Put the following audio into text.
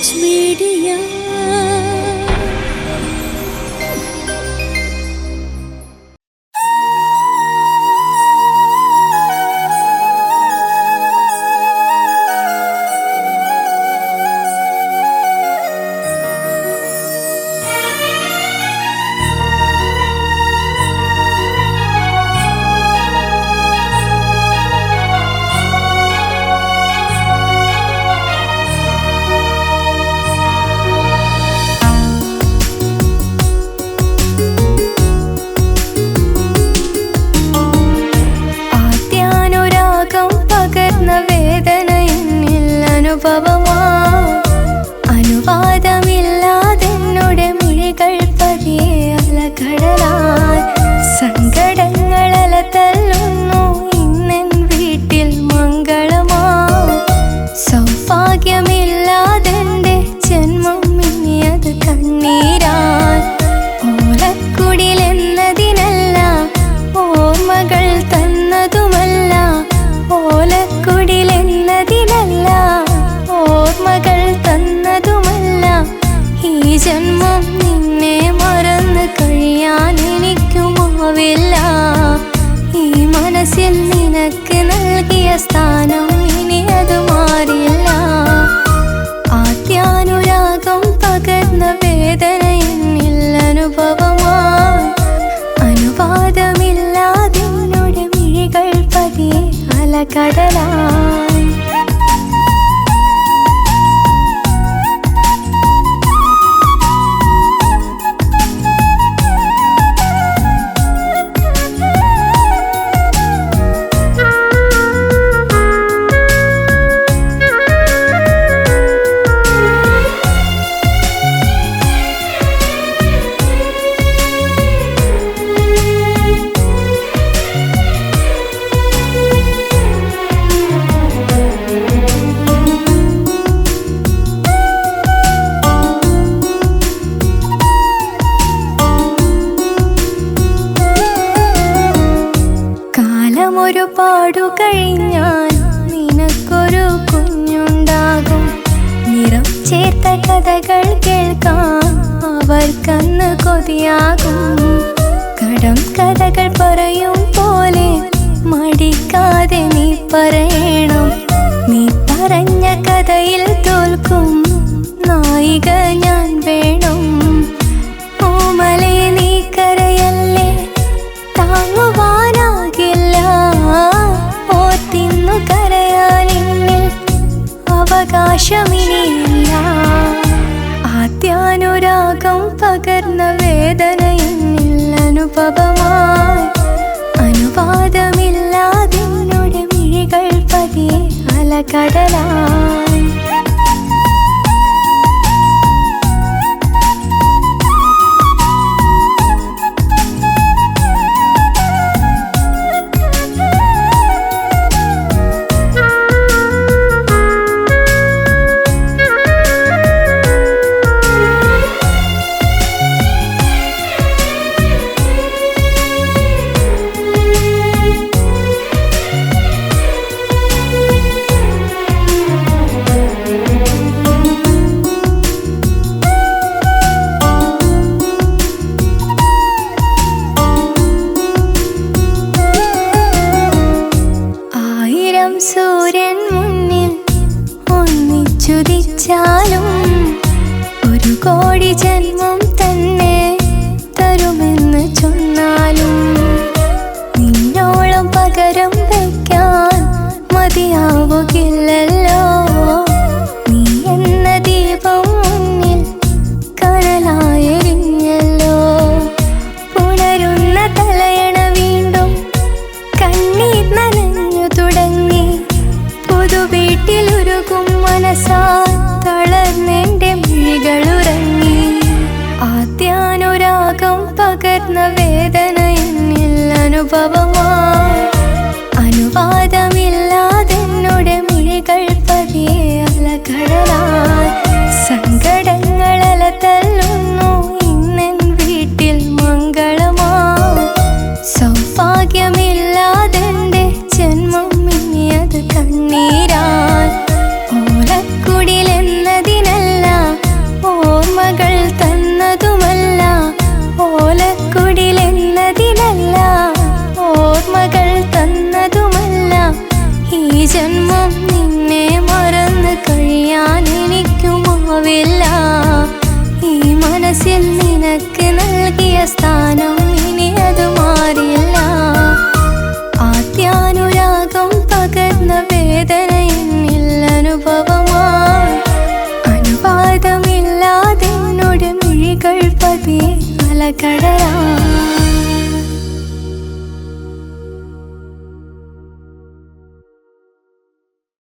Rich Media. അനുവാദമില്ലാതെന്നുടെ മിഴികൾ പതിയെ അലകടലായി സങ്കടങ്ങളല തല്ലുന്നു ഇന്നെൻ വീട്ടിൽ മംഗളമാ സൗഭാഗ്യമില്ലാതെന്റെ ജന്മം ഇനിയത് കണ്ണീരാൻ ഓലക്കുടിലെന്നതിനല്ല ഓർമ്മകൾ തന്നതുമല്ല ഓലക്കുടിലെന്നതിനല്ല ഓർമ്മകൾ തന്നതുമല്ല ഈ ജന്മം നിന്നെ മറന്ന് കഴിയാൻ എനിക്കുമാവില്ല ഈ മനസ്സിൽ നിനക്ക് നൽകിയ സ്ഥാനം ഇനി അത് മാറില്ല ആദ്യാനുരാഗം പകർന്ന വേദന എന്നിൽ അനുഭവമായി അനുവാദമില്ലാതെന്നുടെ മിഴികൾ പതിയെ അലകടലായി ഒരുപാടു കഴിഞ്ഞാൽ നിനക്കൊരു കുഞ്ഞുണ്ടാകും നിറം ചേർത്ത കഥകൾ കേൾക്കാൻ അവർക്കന്ന് കൊതിയാകും കടം കഥകൾ പറയും പോലെ മടിക്കാതെ നീ പറയണം നീ പറഞ്ഞ കഥയിൽ തോൽക്കും നായിക ഞാൻ വേണം ഓമലെ നീ കരയല്ലേ താങ്ങുവാനാകില്ല ഓർത്തിന്നു കരയാനിന്നിൽ അവകാശമിനിയില്ല ആദ്യാനുരാഗം പകർന്ന വേദന എന്നിൽ അനുഭവമായി അനുവാദമില്ലാതെന്നുടെ മിഴികൾ പതിയെ അലകടലായി സൂര്യൻ മുന്നിൽ ഒന്നിച്ചുദിച്ചാലും ഒരു കോടി ജന്മം തന്നെ തരുമെന്ന് ചൊന്നാലും നിന്നോളം പകരം വയ്ക്കാൻ മതിയാവുകില്ലല്ലോ നീ എന്ന ദീപം മുന്നിൽ കനലായെരിഞ്ഞല്ലോ പുണരുന്ന തലയണ വീണ്ടും കണ്ണീർ നനഞ്ഞു തുടങ്ങി പുതുവീട്ടിലുരുകും മനസ്സാൽ തളർന്നെന്റെ മിഴികളുറങ്ങി ആദ്യാനുരാഗം പകർന്ന വേദന എന്നിൽ അനുഭവമായി അനുവാദമില്ലാതെന്നുടെ മിഴികൾ പതിയെ അലകടലായി സങ്കടങ്ങളല തല്ലുന്നു ഇന്നെൻ വീട്ടിൽ മംഗളമായി സൗഭാഗ്യമില്ലാതെന്റെ ജന്മം ഇനിയത് കണ്ണീരാൻ ഓലക്കുടിലെന്നതിനല്ല മനസ്സിൽ നിനക്ക് നൽകിയ സ്ഥാനം ഇനി അത് മാറില്ല. ആദ്യാനുരാഗം പകർന്ന വേദന എന്നിൽ അനുഭവമായി. അനുവാദമില്ലാതെ എന്നോട് മിഴികൾ പതിയെ അലകടലായി.